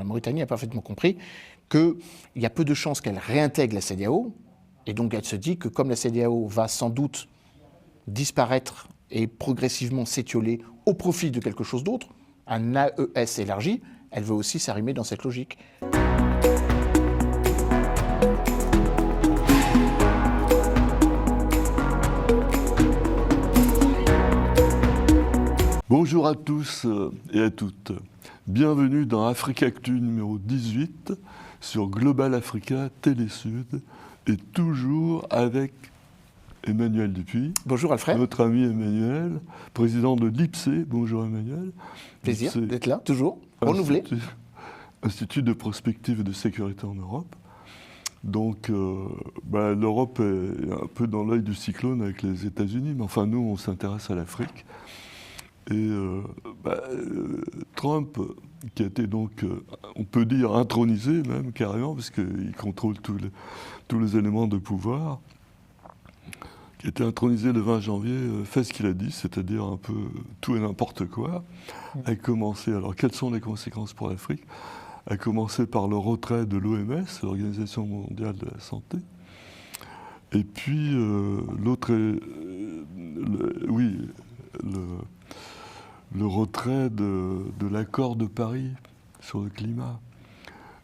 Mauritanie a parfaitement compris qu'il y a peu de chances qu'elle réintègre la CEDEAO, et donc elle se dit que comme la CEDEAO va sans doute disparaître et progressivement s'étioler au profit de quelque chose d'autre, un AES élargi, elle veut aussi s'arrimer dans cette logique. Bonjour à tous et à toutes. Bienvenue dans Africactu numéro 18 sur Global Africa Télésud et toujours avec Emmanuel Dupuis. Bonjour Alfred. Notre ami Emmanuel, président de l'IPSE. Bonjour Emmanuel. Plaisir d'être là, toujours, renouvelé. Institut de prospective et de sécurité en Europe. Donc l'Europe est un peu dans l'œil du cyclone avec les États-Unis, mais enfin nous on s'intéresse à l'Afrique. Et Trump, qui a été donc, on peut dire, intronisé même carrément, parce qu'il contrôle tous les éléments de pouvoir, qui a été intronisé le 20 janvier, fait ce qu'il a dit, c'est-à-dire un peu tout et n'importe quoi, a commencé. Alors quelles sont les conséquences pour l'Afrique? A commencé par le retrait de l'OMS, l'Organisation mondiale de la santé, et puis le retrait de l'accord de Paris sur le climat.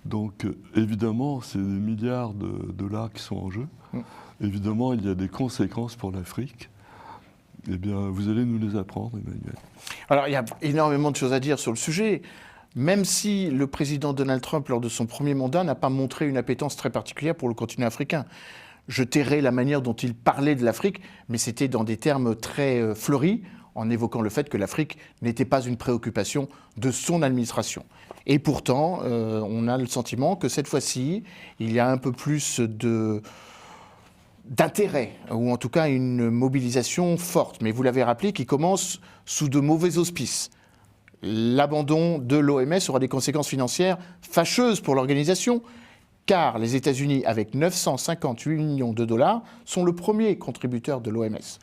Donc évidemment, c'est des milliards de dollars qui sont en jeu. Évidemment, il y a des conséquences pour l'Afrique. Eh bien, vous allez nous les apprendre, Emmanuel. Alors, il y a énormément de choses à dire sur le sujet. Même si le président Donald Trump, lors de son premier mandat, n'a pas montré une appétence très particulière pour le continent africain. Je tairai la manière dont il parlait de l'Afrique, mais c'était dans des termes très fleuris, en évoquant le fait que l'Afrique n'était pas une préoccupation de son administration. Et pourtant, on a le sentiment que cette fois-ci, il y a un peu plus d'intérêt, ou en tout cas une mobilisation forte. Mais vous l'avez rappelé, qui commence sous de mauvais auspices. L'abandon de l'OMS aura des conséquences financières fâcheuses pour l'organisation, car les États-Unis, avec 958 millions de dollars, sont le premier contributeur de l'OMS.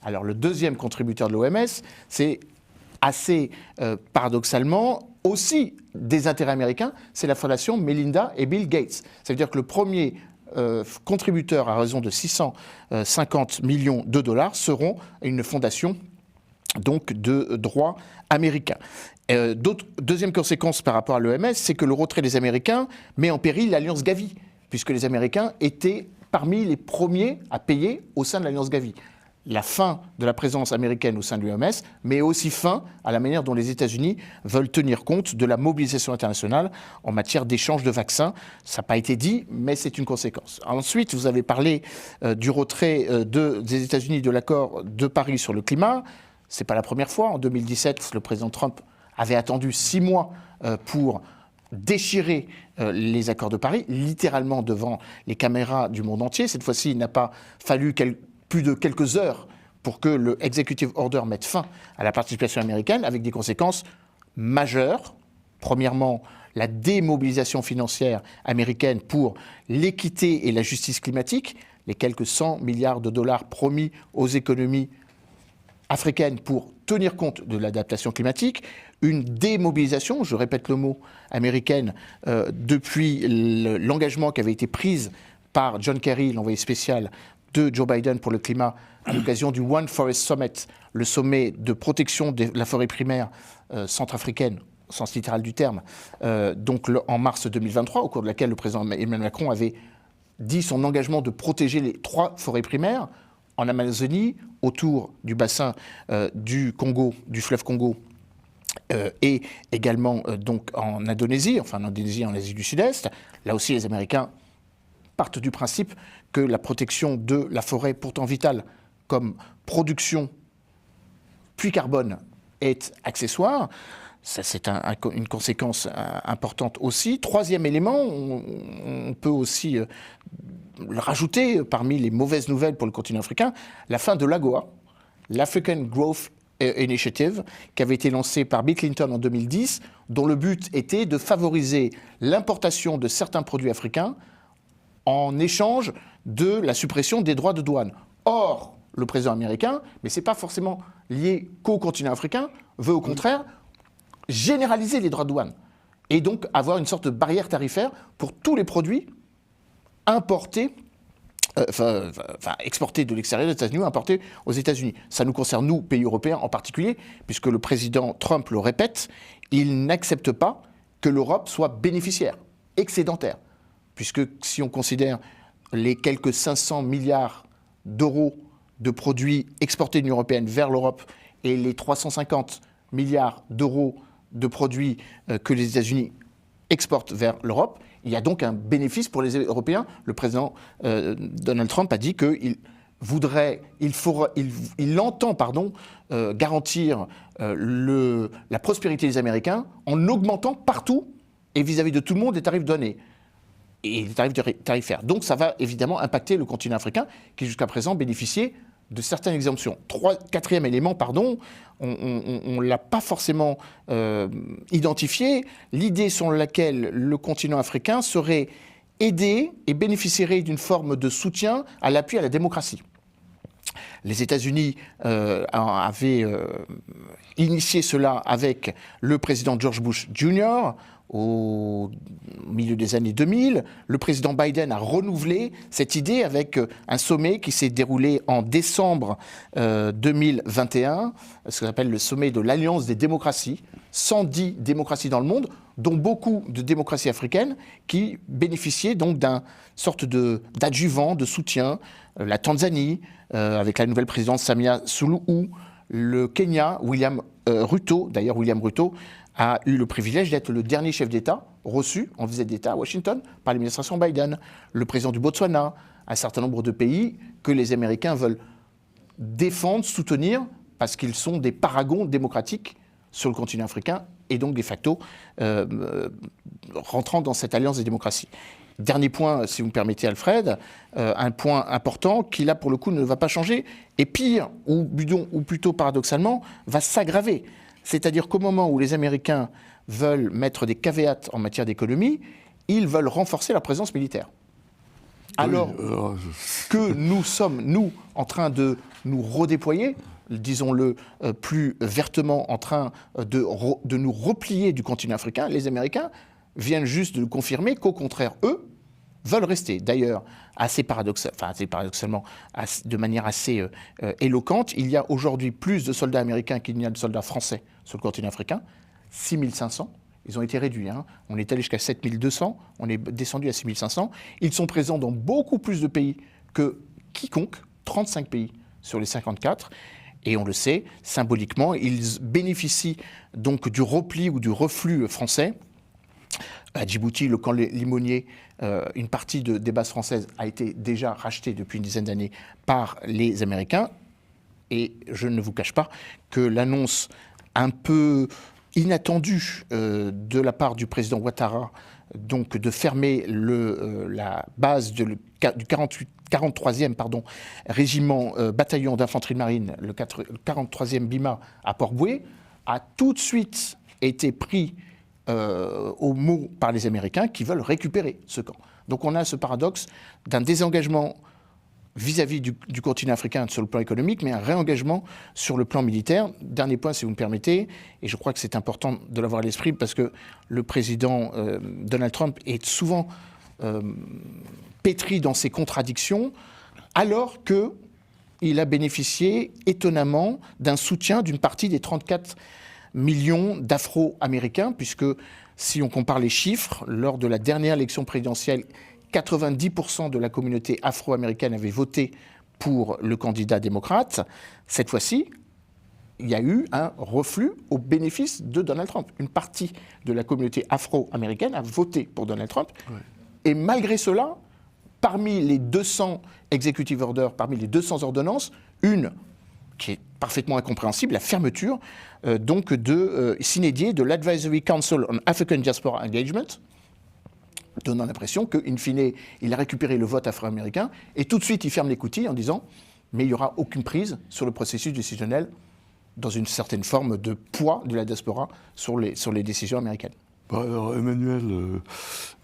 Alors le deuxième contributeur de l'OMS, c'est assez paradoxalement aussi des intérêts américains, c'est la fondation Melinda et Bill Gates. Ça veut dire que le premier contributeur à raison de 650 millions de dollars seront une fondation donc de droit américain. Deuxième conséquence par rapport à l'OMS, c'est que le retrait des Américains met en péril l'Alliance Gavi, puisque les Américains étaient parmi les premiers à payer au sein de l'Alliance Gavi. La fin de la présence américaine au sein de l'OMS, mais aussi fin à la manière dont les États-Unis veulent tenir compte de la mobilisation internationale en matière d'échange de vaccins. Ça n'a pas été dit, mais c'est une conséquence. Ensuite, vous avez parlé du retrait des États-Unis de l'accord de Paris sur le climat. Ce n'est pas la première fois. En 2017, le président Trump avait attendu 6 mois pour déchirer les accords de Paris, littéralement devant les caméras du monde entier. Cette fois-ci, il n'a pas fallu plus de quelques heures pour que le Executive Order mette fin à la participation américaine, avec des conséquences majeures. Premièrement, la démobilisation financière américaine pour l'équité et la justice climatique, les quelques 100 milliards de dollars promis aux économies africaines pour tenir compte de l'adaptation climatique, une démobilisation, je répète le mot, américaine, depuis l'engagement qui avait été pris par John Kerry, l'envoyé spécial de Joe Biden pour le climat, à l'occasion du One Forest Summit, le sommet de protection de la forêt primaire centrafricaine, au sens littéral du terme, en mars 2023, au cours de laquelle le président Emmanuel Macron avait dit son engagement de protéger les 3 forêts primaires en Amazonie, autour du bassin du Congo, du fleuve Congo, et également donc en Indonésie, en Asie du Sud-Est. Là aussi, les Américains partent du principe que la protection de la forêt, pourtant vitale, comme production puits carbone, est accessoire. Ça, c'est une conséquence importante aussi. Troisième élément, on peut aussi le rajouter parmi les mauvaises nouvelles pour le continent africain, la fin de l'AGOA, l'African Growth Initiative, qui avait été lancée par Bill Clinton en 2010, dont le but était de favoriser l'importation de certains produits africains en échange de la suppression des droits de douane. Or, le président américain, mais ce n'est pas forcément lié qu'au continent africain, veut au contraire généraliser les droits de douane. et donc avoir une sorte de barrière tarifaire pour tous les produits importés, exportés de l'extérieur des États-Unis ou importés aux États-Unis. Ça nous concerne, nous, pays européens en particulier, puisque le président Trump le répète, il n'accepte pas que l'Europe soit bénéficiaire, excédentaire. Puisque si on considère les quelques 500 milliards d'euros de produits exportés de l'Union européenne vers l'Europe et les 350 milliards d'euros de produits que les États-Unis exportent vers l'Europe, il y a donc un bénéfice pour les Européens. Le président Donald Trump a dit qu'il entend garantir la prospérité des Américains en augmentant partout et vis-à-vis de tout le monde les tarifs donnés et les tarifs tarifaires. Donc ça va évidemment impacter le continent africain qui jusqu'à présent bénéficiait de certaines exemptions. Quatrième élément, on ne l'a pas forcément identifié, l'idée selon laquelle le continent africain serait aidé et bénéficierait d'une forme de soutien à l'appui à la démocratie. Les États-Unis avaient initié cela avec le président George Bush Jr., au milieu des années 2000. Le président Biden a renouvelé cette idée avec un sommet qui s'est déroulé en décembre 2021, ce qu'on appelle le sommet de l'Alliance des démocraties, 110 démocraties dans le monde, dont beaucoup de démocraties africaines qui bénéficiaient donc d'un sorte d'adjuvant, de soutien. La Tanzanie, avec la nouvelle présidente Samia Suluhu, le Kenya, William Ruto, d'ailleurs William Ruto, a eu le privilège d'être le dernier chef d'État reçu en visite d'État à Washington par l'administration Biden. Le président du Botswana, un certain nombre de pays que les Américains veulent défendre, soutenir, parce qu'ils sont des paragons démocratiques sur le continent africain et donc de facto rentrant dans cette alliance des démocraties. Dernier point, si vous me permettez Alfred, un point important qui là pour le coup ne va pas changer et pire, ou plutôt paradoxalement, va s'aggraver. C'est-à-dire qu'au moment où les Américains veulent mettre des caveats en matière d'économie, ils veulent renforcer la présence militaire. Alors que nous sommes, nous, en train de nous redéployer, disons-le plus vertement, en train de nous replier du continent africain, les Américains viennent juste de nous confirmer qu'au contraire, eux, veulent rester. D'ailleurs, assez paradoxalement, de manière assez éloquente, il y a aujourd'hui plus de soldats américains qu'il n'y a de soldats français sur le continent africain, 6500. Ils ont été réduits. On est allé jusqu'à 7200, on est descendu à 6500. Ils sont présents dans beaucoup plus de pays que quiconque, 35 pays sur les 54. Et on le sait, symboliquement, ils bénéficient donc du repli ou du reflux français. À Djibouti, le camp Limonier, une partie des bases françaises a été déjà rachetée depuis une dizaine d'années par les Américains. Et je ne vous cache pas que l'annonce un peu inattendue de la part du président Ouattara, donc de fermer la base du 43e régiment bataillon d'infanterie de marine, le 43e BIMA à Port-Bouët, a tout de suite été pris au mot par les Américains qui veulent récupérer ce camp. Donc on a ce paradoxe d'un désengagement vis-à-vis du continent africain sur le plan économique, mais un réengagement sur le plan militaire. Dernier point, si vous me permettez, et je crois que c'est important de l'avoir à l'esprit, parce que le président Donald Trump est souvent pétri dans ses contradictions, alors qu'il a bénéficié étonnamment d'un soutien d'une partie des 34 millions d'Afro-Américains, puisque si on compare les chiffres, lors de la dernière élection présidentielle, 90% de la communauté afro-américaine avait voté pour le candidat démocrate. Cette fois-ci, il y a eu un reflux au bénéfice de Donald Trump. Une partie de la communauté afro-américaine a voté pour Donald Trump. Ouais. Et malgré cela, parmi les 200 executive orders, parmi les 200 ordonnances, une qui est parfaitement incompréhensible, la fermeture donc sine die de l'Advisory Council on African Diaspora Engagement, donnant l'impression qu'in fine, il a récupéré le vote afro-américain, et tout de suite, il ferme les coutilles en disant « mais il n'y aura aucune prise sur le processus décisionnel dans une certaine forme de poids de la diaspora sur les décisions américaines ». Alors, Emmanuel,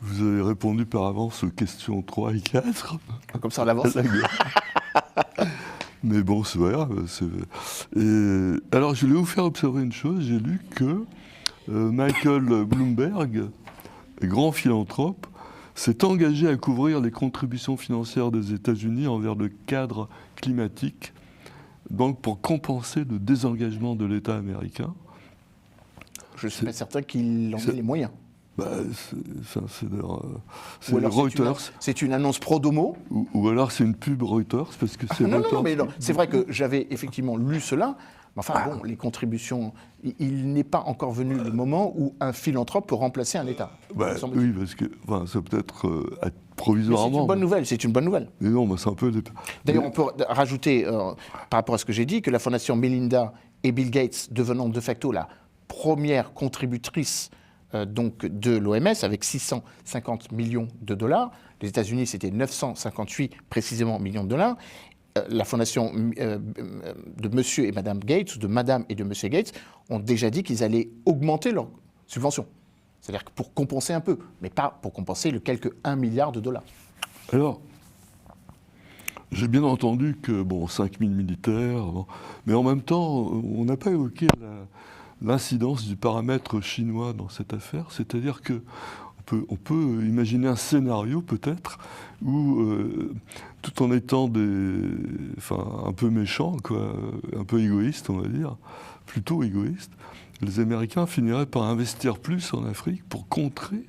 vous avez répondu par avance aux questions 3 et 4. Comme ça, on avance. Mais bon, c'est pas grave. Alors, je voulais vous faire observer une chose. J'ai lu que Michael Bloomberg, grand philanthrope, s'est engagé à couvrir les contributions financières des États-Unis envers le cadre climatique, donc pour compenser le désengagement de l'État américain. Je ne suis pas certain qu'il en ait les moyens. C'est Reuters. C'est une annonce pro-domo. Ou alors c'est une pub Reuters, parce que c'est Reuters. Non, mais c'est vrai que j'avais effectivement lu cela. Mais enfin, bon, les contributions, il n'est pas encore venu le moment où un philanthrope peut remplacer un État. Oui, parce que ça peut être provisoirement. C'est une bonne nouvelle, c'est une bonne nouvelle. Mais non, c'est un peu... D'ailleurs, on peut rajouter, par rapport à ce que j'ai dit, que la fondation Melinda et Bill Gates, devenant de facto la première contributrice donc de l'OMS, avec 650 millions de dollars. Les États-Unis, c'était 958 précisément millions de dollars. La fondation de Monsieur et Madame Gates, ou de Madame et de Monsieur Gates, ont déjà dit qu'ils allaient augmenter leurs subventions. C'est-à-dire que pour compenser un peu, mais pas pour compenser le quelque 1 milliard de dollars. Alors, j'ai bien entendu que, 5000 militaires, mais en même temps, on n'a pas évoqué l'incidence du paramètre chinois dans cette affaire, c'est-à-dire que on peut imaginer un scénario peut-être où, tout en étant un peu méchants, un peu égoïstes, on va dire, plutôt égoïstes, les Américains finiraient par investir plus en Afrique pour contrer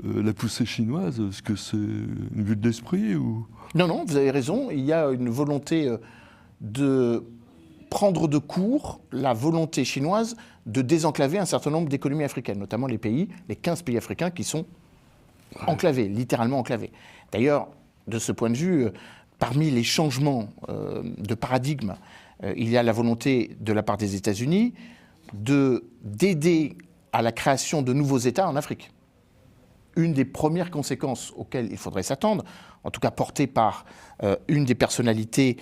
la poussée chinoise. Est-ce que c'est une vue de l'esprit ou... Non, vous avez raison. Il y a une volonté de prendre de court la volonté chinoise de désenclaver un certain nombre d'économies africaines, notamment les 15 pays africains qui sont enclavés, littéralement enclavés. D'ailleurs, de ce point de vue, parmi les changements de paradigme, il y a la volonté de la part des États-Unis d'aider à la création de nouveaux États en Afrique. Une des premières conséquences auxquelles il faudrait s'attendre, en tout cas portée par une des personnalités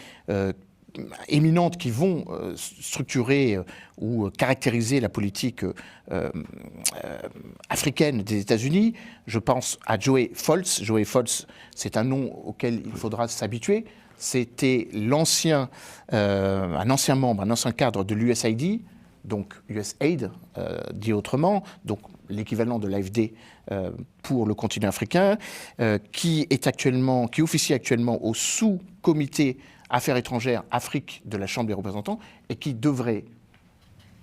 éminentes qui vont structurer ou caractériser la politique africaine des États-Unis. Je pense à Joey Foltz. Joey Foltz, c'est un nom auquel il faudra s'habituer. C'était un ancien membre, un ancien cadre de l'USAID, donc USAID, dit autrement, donc l'équivalent de l'AFD pour le continent africain, qui officie actuellement au sous-comité Affaires étrangères Afrique de la Chambre des représentants et qui devrait,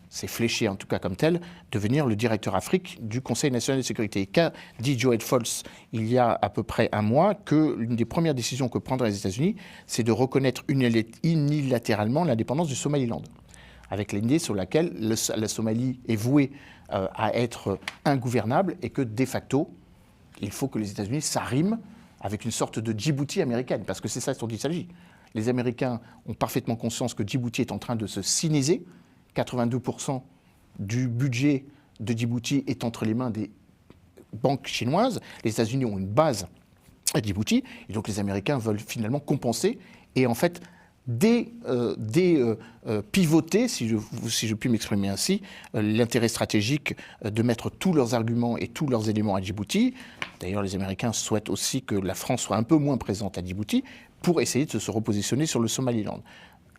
c'est fléché en tout cas comme tel, devenir le directeur Afrique du Conseil national de sécurité. Qu'a dit Joey Foltz il y a à peu près un mois que l'une des premières décisions que prendraient les États-Unis, c'est de reconnaître unilatéralement l'indépendance du Somaliland, avec l'idée sur laquelle la Somalie est vouée à être ingouvernable et que de facto, il faut que les États-Unis s'arriment avec une sorte de Djibouti américaine, parce que c'est ça dont il s'agit. Les Américains ont parfaitement conscience que Djibouti est en train de se siniser. 82% du budget de Djibouti est entre les mains des banques chinoises. Les États-Unis ont une base à Djibouti, et donc les Américains veulent finalement compenser et en fait pivoter, si je puis m'exprimer ainsi, l'intérêt stratégique de mettre tous leurs arguments et tous leurs éléments à Djibouti. D'ailleurs, les Américains souhaitent aussi que la France soit un peu moins présente à Djibouti pour essayer de se repositionner sur le Somaliland.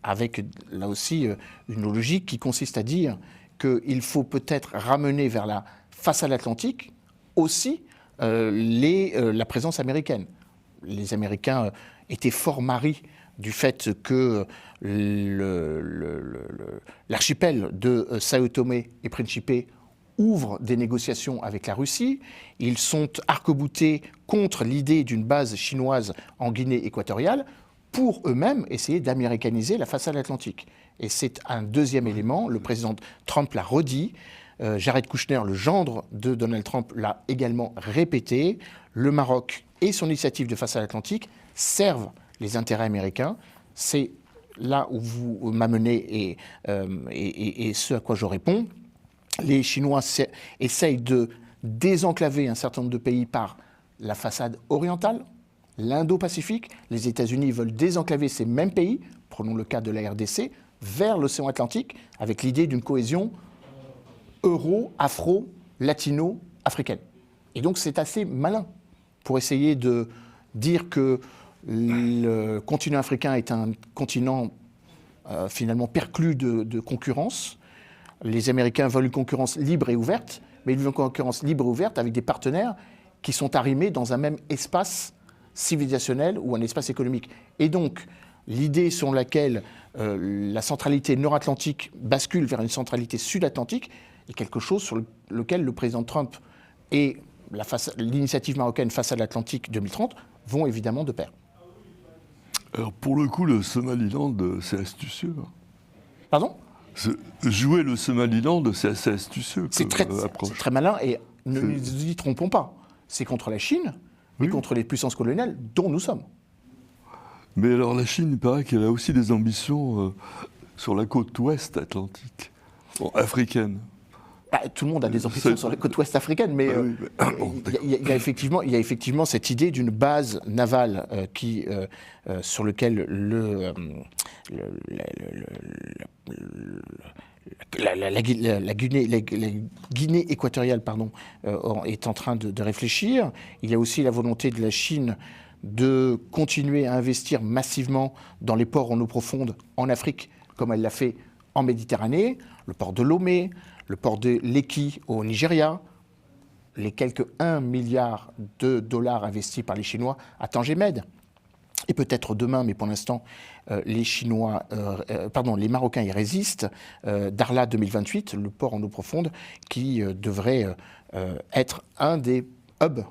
Avec là aussi une logique qui consiste à dire qu'il faut peut-être ramener vers la façade atlantique aussi la présence américaine. Les Américains étaient fort maris du fait que l'archipel de Sao Tomé et Principe ouvre des négociations avec la Russie. Ils sont arc-boutés contre l'idée d'une base chinoise en Guinée équatoriale pour eux-mêmes essayer d'américaniser la façade atlantique. Et c'est un deuxième élément, le président Trump l'a redit, Jared Kushner, le gendre de Donald Trump, l'a également répété, le Maroc et son initiative de façade atlantique servent les intérêts américains. C'est là où vous m'amenez et ce à quoi je réponds. Les Chinois essayent de désenclaver un certain nombre de pays par la façade orientale, l'Indo-Pacifique. Les États-Unis veulent désenclaver ces mêmes pays, prenons le cas de la RDC, vers l'océan Atlantique, avec l'idée d'une cohésion euro-afro-latino-africaine. Et donc c'est assez malin pour essayer de dire que le continent africain est un continent finalement perclus de concurrence. Les Américains veulent une concurrence libre et ouverte, mais ils veulent une concurrence libre et ouverte avec des partenaires qui sont arrimés dans un même espace civilisationnel ou un espace économique. Et donc, l'idée selon laquelle la centralité nord-atlantique bascule vers une centralité sud-atlantique est quelque chose sur lequel le président Trump et l'initiative marocaine face à l'Atlantique 2030 vont évidemment de pair. Alors pour le coup, le Somaliland, c'est astucieux. Hein. Pardon ? Jouer le Somaliland, c'est assez astucieux. C'est très malin et ne nous y trompons pas. C'est contre la Chine et contre les puissances coloniales dont nous sommes. Mais alors la Chine, il paraît qu'elle a aussi des ambitions sur la côte ouest atlantique, africaine. Tout le monde a des ambitions sur la côte ouest africaine, mais il y a effectivement cette idée d'une base navale sur laquelle la Guinée équatoriale est en train de réfléchir. Il y a aussi la volonté de la Chine de continuer à investir massivement dans les ports en eau profonde en Afrique, comme elle l'a fait en Méditerranée, le port de Lomé, le port de Lekki au Nigeria, les quelques 1 milliard de dollars investis par les Chinois à Tanger Med. Et peut-être demain, mais pour l'instant, les Marocains y résistent. Darla 2028, le port en eau profonde, qui devrait être un des hubs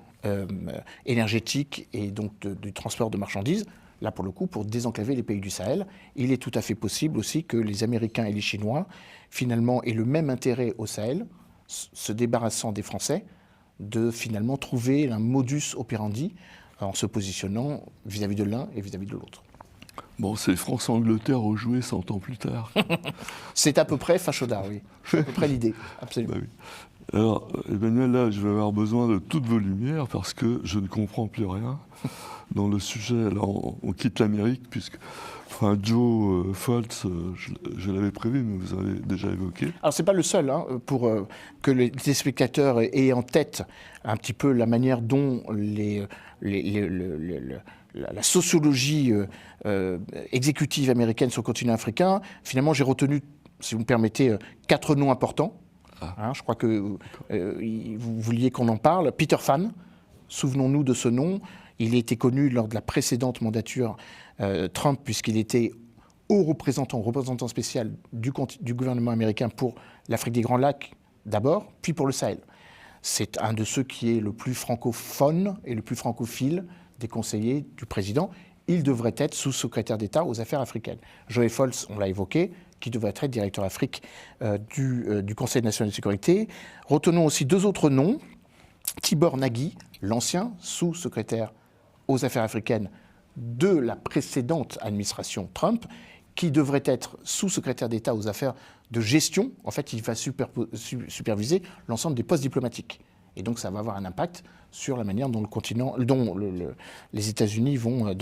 énergétiques et donc du transport de marchandises. Là, pour le coup, pour désenclaver les pays du Sahel, il est tout à fait possible aussi que les Américains et les Chinois, finalement, aient le même intérêt au Sahel, se débarrassant des Français, de finalement trouver un modus operandi en se positionnant vis-à-vis de l'un et vis-à-vis de l'autre. Bon, c'est France-Angleterre au jouet 100 ans plus tard. C'est à peu près Fachoda, oui. C'est à peu près l'idée, absolument. Bah oui. Alors, Emmanuel, là, je vais avoir besoin de toutes vos lumières parce que je ne comprends plus rien dans le sujet. Alors, on quitte l'Amérique puisque, Joe Foltz, je l'avais prévu, mais vous avez déjà évoqué. Alors, c'est pas le seul, pour que les téléspectateurs aient en tête un petit peu la manière dont la sociologie exécutive américaine sur le continent africain. Finalement, j'ai retenu, si vous me permettez, 4 noms importants. Je crois que vous vouliez qu'on en parle. Peter Phan, souvenons-nous de ce nom. Il a été connu lors de la précédente mandature Trump, puisqu'il était représentant spécial du gouvernement américain pour l'Afrique des Grands Lacs d'abord, puis pour le Sahel. C'est un de ceux qui est le plus francophone et le plus francophile des conseillers du président. Il devrait être sous-secrétaire d'État aux affaires africaines. Joe Foltz, on l'a évoqué, qui devrait être directeur Afrique du Conseil national de sécurité. Retenons aussi 2 autres noms. Tibor Nagy, l'ancien sous-secrétaire aux affaires africaines de la précédente administration Trump, qui devrait être sous-secrétaire d'État aux affaires de gestion. En fait, il va superviser l'ensemble des postes diplomatiques. Et donc, ça va avoir un impact sur la manière dont les États-Unis vont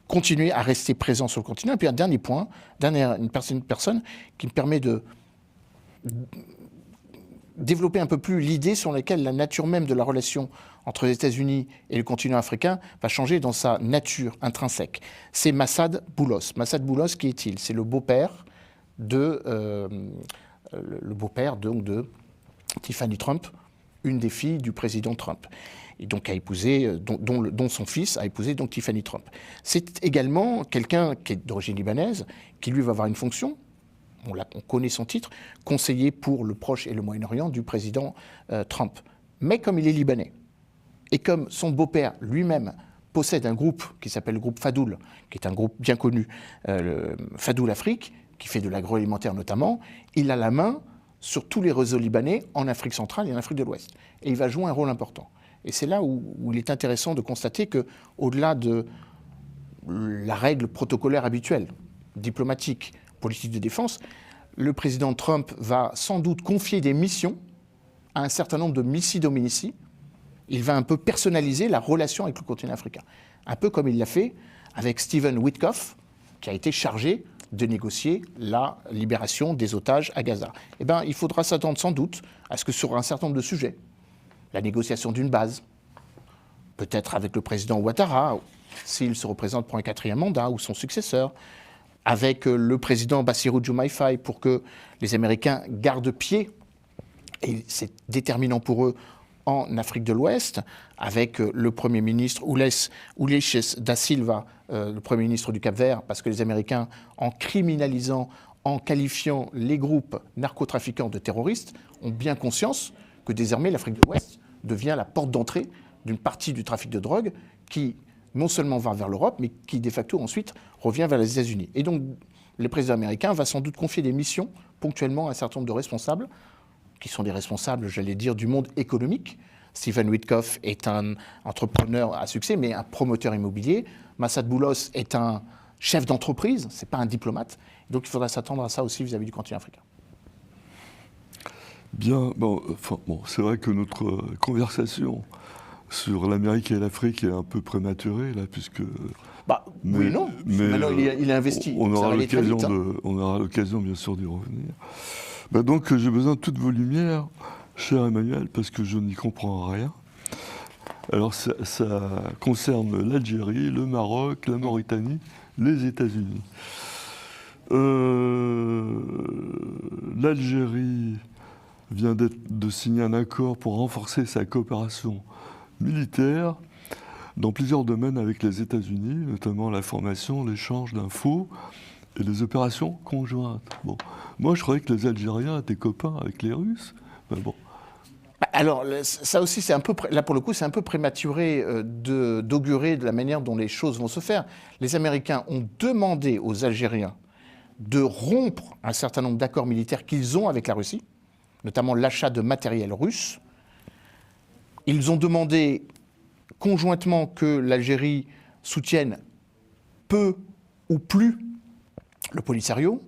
continuer à rester présents sur le continent. Et puis un dernier point, une personne qui me permet de développer un peu plus l'idée sur laquelle la nature même de la relation entre les États-Unis et le continent africain va changer dans sa nature intrinsèque. C'est Massad Boulos. Massad Boulos, qui est-il ? C'est le beau-père de Tiffany Trump, une des filles du président Trump, et donc a épousé, dont son fils a épousé donc Tiffany Trump. C'est également quelqu'un qui est d'origine libanaise, qui lui va avoir une fonction, on connaît son titre, conseiller pour le Proche et le Moyen-Orient du président Trump. Mais comme il est libanais, et comme son beau-père lui-même possède un groupe qui s'appelle le groupe Fadoul, qui est un groupe bien connu, Fadoul Afrique, qui fait de l'agroalimentaire notamment, il a la main sur tous les réseaux libanais en Afrique centrale et en Afrique de l'Ouest. Et il va jouer un rôle important. Et c'est là où il est intéressant de constater qu'au-delà de la règle protocolaire habituelle, diplomatique, politique de défense, le président Trump va sans doute confier des missions à un certain nombre de missi-dominici. Il va un peu personnaliser la relation avec le continent africain. Un peu comme il l'a fait avec Stephen Witkoff, qui a été chargé de négocier la libération des otages à Gaza. Eh bien, il faudra s'attendre sans doute à ce que sur un certain nombre de sujets, la négociation d'une base, peut-être avec le président Ouattara, s'il se représente pour un 4e mandat, ou son successeur, avec le président Bassirou Diomaye Faye pour que les Américains gardent pied, et c'est déterminant pour eux, en Afrique de l'Ouest, avec le Premier ministre Ulisses da Silva, le Premier ministre du Cap-Vert, parce que les Américains, en criminalisant, en qualifiant les groupes narcotrafiquants de terroristes, ont bien conscience que désormais l'Afrique de l'Ouest devient la porte d'entrée d'une partie du trafic de drogue qui non seulement va vers l'Europe, mais qui de facto ensuite revient vers les États-Unis. Et donc le président américain va sans doute confier des missions ponctuellement à un certain nombre de responsables, qui sont des responsables, j'allais dire, du monde économique. Stephen Witkoff est un entrepreneur à succès, mais un promoteur immobilier. Massad Boulos est un chef d'entreprise, ce n'est pas un diplomate. Donc il faudra s'attendre à ça aussi vis-à-vis du continent africain. Bien, c'est vrai que notre conversation sur l'Amérique et l'Afrique est un peu prématurée, là, puisque... oui et non, mais maintenant il est investi. On aura l'occasion, bien sûr, d'y revenir. Donc j'ai besoin de toutes vos lumières, cher Emmanuel, parce que je n'y comprends rien. Alors ça concerne l'Algérie, le Maroc, la Mauritanie, les États-Unis. L'Algérie vient de signer un accord pour renforcer sa coopération militaire dans plusieurs domaines avec les États-Unis, notamment la formation, l'échange d'infos et les opérations conjointes. Bon. Moi, je croyais que les Algériens étaient copains avec les Russes. Mais bon. Alors, ça aussi, c'est un peu, là pour le coup, c'est un peu prématuré d'augurer de la manière dont les choses vont se faire. Les Américains ont demandé aux Algériens de rompre un certain nombre d'accords militaires qu'ils ont avec la Russie, notamment l'achat de matériel russe. Ils ont demandé conjointement que l'Algérie soutienne peu ou plus le Polisario.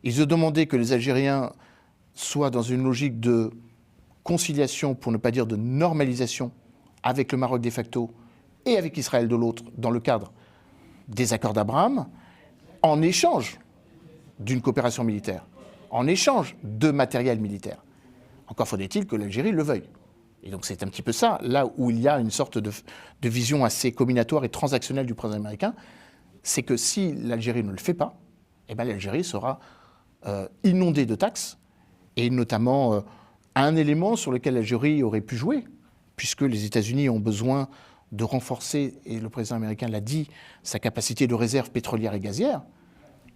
Ils ont demandé que les Algériens soient dans une logique de conciliation, pour ne pas dire de normalisation, avec le Maroc de facto et avec Israël de l'autre, dans le cadre des accords d'Abraham, en échange d'une coopération militaire, en échange de matériel militaire. Encore faudrait-il que l'Algérie le veuille. Et donc c'est un petit peu ça, là où il y a une sorte de vision assez combinatoire et transactionnelle du président américain, c'est que si l'Algérie ne le fait pas, eh bien l'Algérie sera inondée de taxes, et notamment un élément sur lequel l'Algérie aurait pu jouer, puisque les États-Unis ont besoin de renforcer, et le président américain l'a dit, sa capacité de réserve pétrolière et gazière,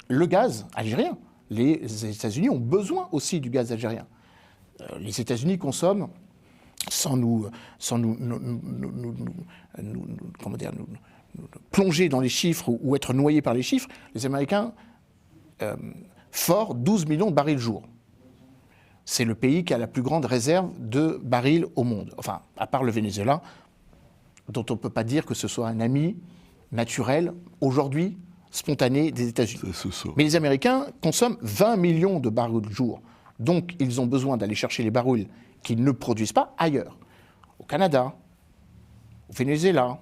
le gaz algérien. Les États-Unis ont besoin aussi du gaz algérien. Les États-Unis consomment, sans nous plonger dans les chiffres ou être noyés par les chiffres, les Américains forent 12 millions de barils jour. C'est le pays qui a la plus grande réserve de barils au monde. Enfin, à part le Venezuela, dont on ne peut pas dire que ce soit un ami naturel, aujourd'hui, spontané des États-Unis. Mais les Américains consomment 20 millions de barils jour. Donc, ils ont besoin d'aller chercher les barils qu'ils ne produisent pas ailleurs. Au Canada, au Venezuela,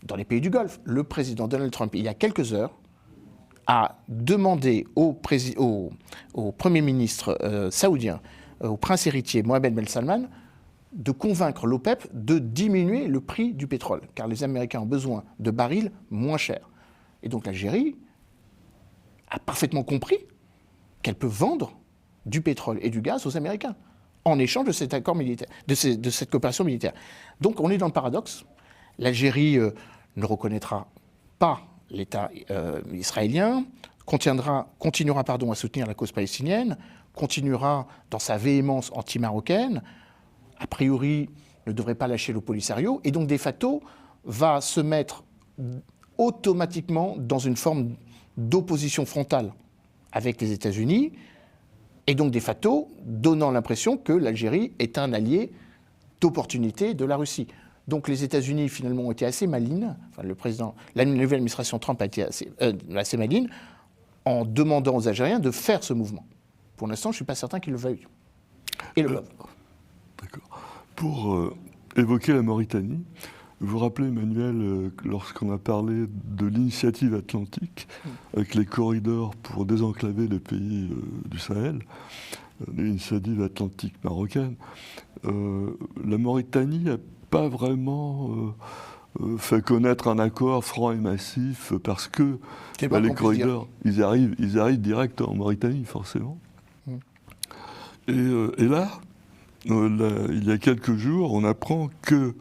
dans les pays du Golfe. Le président Donald Trump, il y a quelques heures, a demandé au Premier ministre saoudien, au prince héritier Mohammed Ben Salman, de convaincre l'OPEP de diminuer le prix du pétrole, car les Américains ont besoin de barils moins chers. Et donc l'Algérie a parfaitement compris qu'elle peut vendre du pétrole et du gaz aux Américains, en échange de cet accord militaire, de cette coopération militaire. Donc on est dans le paradoxe. L'Algérie ne reconnaîtra pas l'État israélien, continuera à soutenir la cause palestinienne, continuera dans sa véhémence anti-marocaine, a priori ne devrait pas lâcher le Polisario, et donc de facto va se mettre automatiquement dans une forme d'opposition frontale avec les États-Unis, et donc de facto donnant l'impression que l'Algérie est un allié d'opportunité de la Russie. Donc les États-Unis finalement ont été assez malines, enfin la nouvelle administration Trump a été assez maline, en demandant aux Algériens de faire ce mouvement. Pour l'instant, je ne suis pas certain qu'ils le veuillent. Et le peuvent. D'accord. Pour évoquer la Mauritanie, vous vous rappelez, Emmanuel, lorsqu'on a parlé de l'initiative atlantique, avec les corridors pour désenclaver les pays du Sahel, l'initiative atlantique marocaine, la Mauritanie n'a pas vraiment fait connaître un accord franc et massif parce que les corridors, ils arrivent direct en Mauritanie, forcément. Et là, il y a quelques jours, on apprend que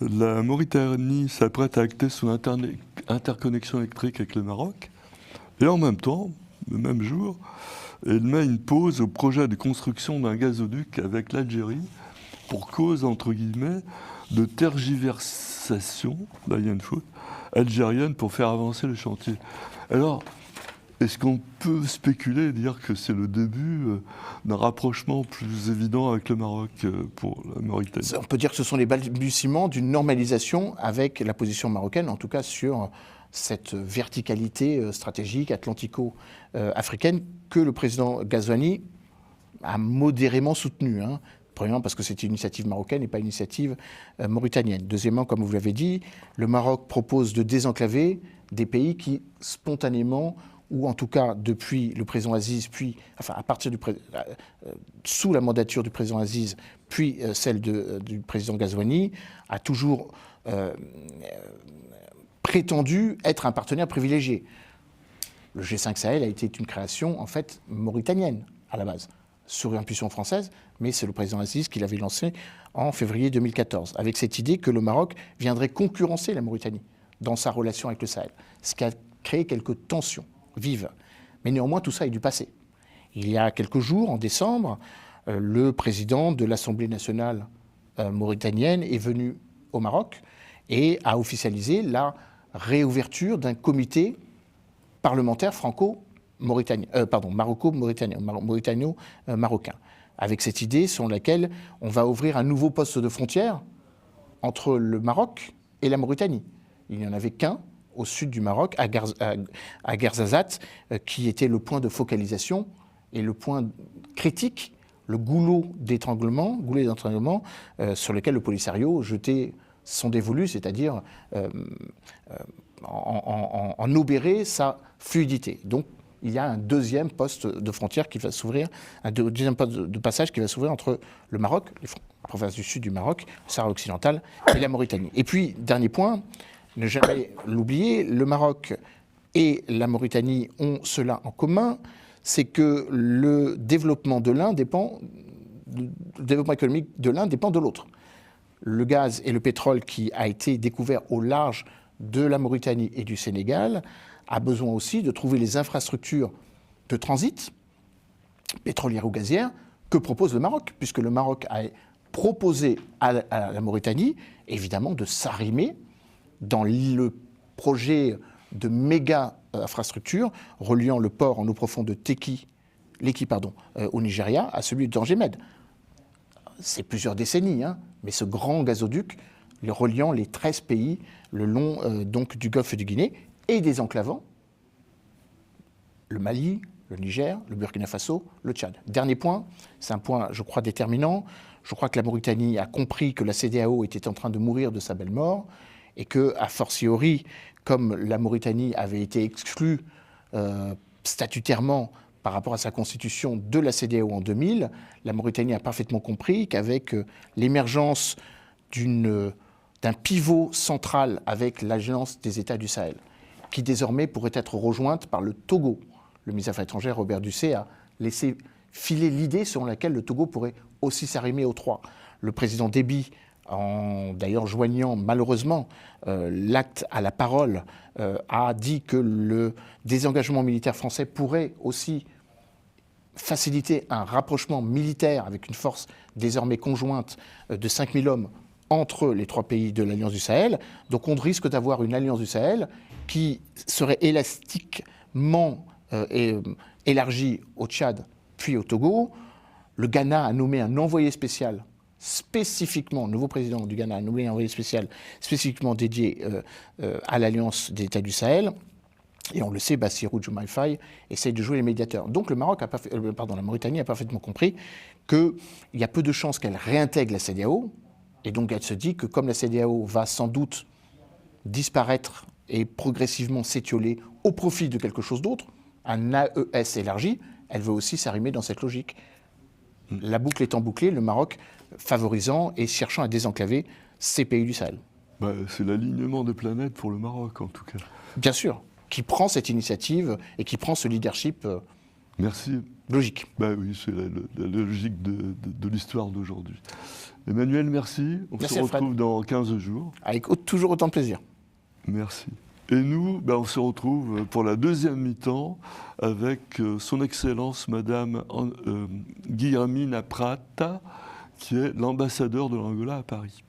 la Mauritanie s'apprête à acter son interconnexion électrique avec le Maroc. Et en même temps, le même jour, elle met une pause au projet de construction d'un gazoduc avec l'Algérie pour cause, entre guillemets, de tergiversation, là il y a une faute, algérienne pour faire avancer le chantier. Alors, est-ce qu'on peut spéculer et dire que c'est le début d'un rapprochement plus évident avec le Maroc pour la Mauritanie? On peut dire que ce sont les balbutiements d'une normalisation avec la position marocaine, en tout cas sur cette verticalité stratégique atlantico-africaine que le président Ghazouani a modérément soutenue. Premièrement parce que c'est une initiative marocaine et pas une initiative mauritanienne. Deuxièmement, comme vous l'avez dit, le Maroc propose de désenclaver des pays qui spontanément, ou en tout cas depuis le président Aziz, puis enfin à partir sous la mandature du président Aziz, puis celle du président Ghazouani, a toujours prétendu être un partenaire privilégié. Le G5 Sahel a été une création en fait mauritanienne à la base, sur impulsion française, mais c'est le président Aziz qui l'avait lancé en février 2014, avec cette idée que le Maroc viendrait concurrencer la Mauritanie dans sa relation avec le Sahel, ce qui a créé quelques tensions vives. Mais néanmoins, tout ça est du passé. Il y a quelques jours, en décembre, le président de l'Assemblée nationale mauritanienne est venu au Maroc et a officialisé la réouverture d'un comité parlementaire marocain, avec cette idée selon laquelle on va ouvrir un nouveau poste de frontière entre le Maroc et la Mauritanie. Il n'y en avait qu'un au sud du Maroc, à Guerzazate, qui était le point de focalisation et le point critique, le goulot d'étranglement sur lequel le Polisario jetait son dévolu, c'est-à-dire en obérer sa fluidité. Donc, il y a un deuxième poste de frontière qui va s'ouvrir, un deuxième poste de passage qui va s'ouvrir entre le Maroc, les provinces du sud du Maroc, le Sahara occidental et la Mauritanie. Et puis, dernier point, ne jamais l'oublier, le Maroc et la Mauritanie ont cela en commun, c'est que le développement économique de l'un dépend de l'autre. Le gaz et le pétrole qui a été découvert au large de la Mauritanie et du Sénégal a besoin aussi de trouver les infrastructures de transit, pétrolières ou gazières, que propose le Maroc, puisque le Maroc a proposé à la Mauritanie, évidemment, de s'arrimer dans le projet de méga infrastructure reliant le port en eau profonde de Lekki au Nigeria à celui de Tangemed. C'est plusieurs décennies, mais ce grand gazoduc reliant les 13 pays le long donc du golfe du Guinée et désenclavant le Mali, le Niger, le Burkina Faso, le Tchad. Dernier point, c'est un point, je crois, déterminant. Je crois que la Mauritanie a compris que la CEDEAO était en train de mourir de sa belle mort et que, a fortiori, comme la Mauritanie avait été exclue statutairement par rapport à sa constitution de la CEDEAO en 2000, la Mauritanie a parfaitement compris qu'avec l'émergence d'un pivot central avec l'Agence des États du Sahel, qui désormais pourrait être rejointe par le Togo. Le ministre des Affaires étrangères, Robert Dussé, a laissé filer l'idée selon laquelle le Togo pourrait aussi s'arrimer aux trois. Le président Déby, en d'ailleurs joignant malheureusement l'acte à la parole, a dit que le désengagement militaire français pourrait aussi faciliter un rapprochement militaire avec une force désormais conjointe de 5000 hommes entre les trois pays de l'Alliance du Sahel. Donc on risque d'avoir une Alliance du Sahel qui serait élastiquement élargie au Tchad puis au Togo. Le Ghana a nommé un envoyé spécial spécifiquement, le nouveau président du Ghana a nommé un envoyé spécial spécifiquement dédié à l'Alliance des États du Sahel. Et on le sait, Bassirou Diomaye Faye essaye de jouer les médiateurs. Donc la Mauritanie a parfaitement compris qu'il y a peu de chances qu'elle réintègre la CEDEAO. Et donc elle se dit que comme la CEDEAO va sans doute disparaître et progressivement s'étioler au profit de quelque chose d'autre, un AES élargi, elle veut aussi s'arrimer dans cette logique. La boucle étant bouclée, le Maroc favorisant et cherchant à désenclaver ces pays du Sahel. C'est l'alignement des planètes pour le Maroc, en tout cas. Bien sûr, qui prend cette initiative et qui prend ce leadership Merci. logique. Oui, c'est la logique de l'histoire d'aujourd'hui. Emmanuel, merci. On Merci, se retrouve Fred. dans 15 jours. Avec toujours autant de plaisir. Merci. Et nous, on se retrouve pour la deuxième mi-temps avec son Excellence Madame Guillermina Prata, qui est l'ambassadeur de l'Angola à Paris.